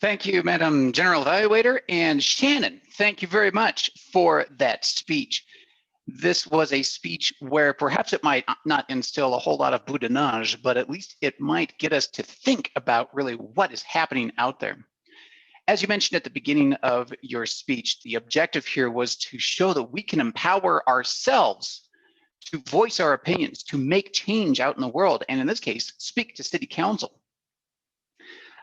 Thank you, Madam General Evaluator. And Shannon, thank you very much for that speech. This was a speech where perhaps it might not instill a whole lot of boudinage, but at least it might get us to think about really what is happening out there. As you mentioned at the beginning of your speech, the objective here was to show that we can empower ourselves to voice our opinions, to make change out in the world, and in this case, speak to City Council.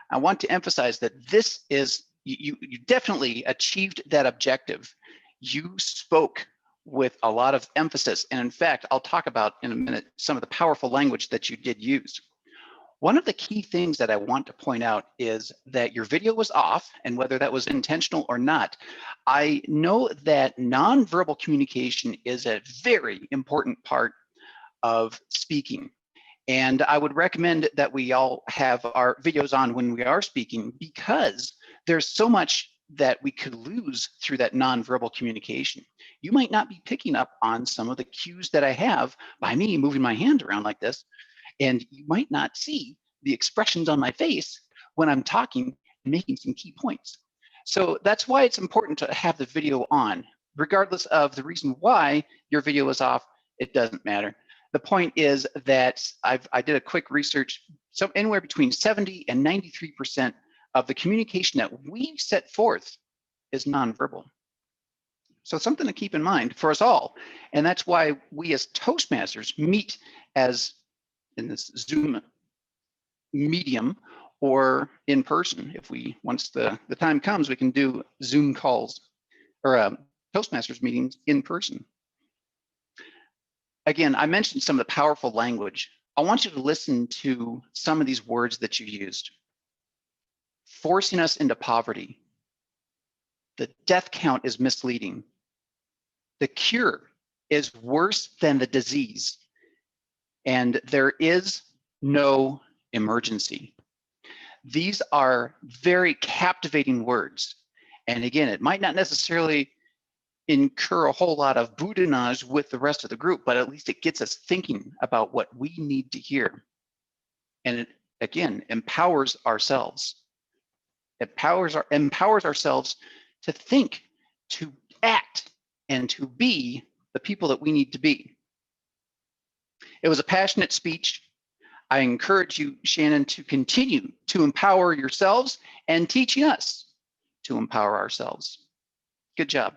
I want to emphasize that this is, you definitely achieved that objective. You spoke with a lot of emphasis, and in fact, I'll talk about in a minute some of the powerful language that you did use. One of the key things that I want to point out is that your video was off, and whether that was intentional or not, I know that nonverbal communication is a very important part of speaking. And I would recommend that we all have our videos on when we are speaking, because there's so much that we could lose through that nonverbal communication. You might not be picking up on some of the cues that I have by me moving my hand around like this, and you might not see the expressions on my face when I'm talking and making some key points. So that's why it's important to have the video on. Regardless of the reason why your video is off, it doesn't matter. The point is that I did a quick research, so anywhere between 70 and 93% of the communication that we set forth is nonverbal. So something to keep in mind for us all. And that's why we as Toastmasters meet as in this Zoom medium or in person. If we, once the time comes, we can do Zoom calls or Toastmasters meetings in person. Again, I mentioned some of the powerful language. I want you to listen to some of these words that you used. Forcing us into poverty. The death count is misleading. The cure is worse than the disease. And there is no emergency. These are very captivating words. And again, it might not necessarily incur a whole lot of boudinage with the rest of the group, but at least it gets us thinking about what we need to hear. And it, again, empowers ourselves. It empowers ourselves to think, to act, and to be the people that we need to be. It was a passionate speech. I encourage you, Shannon, to continue to empower yourselves and teaching us to empower ourselves. Good job.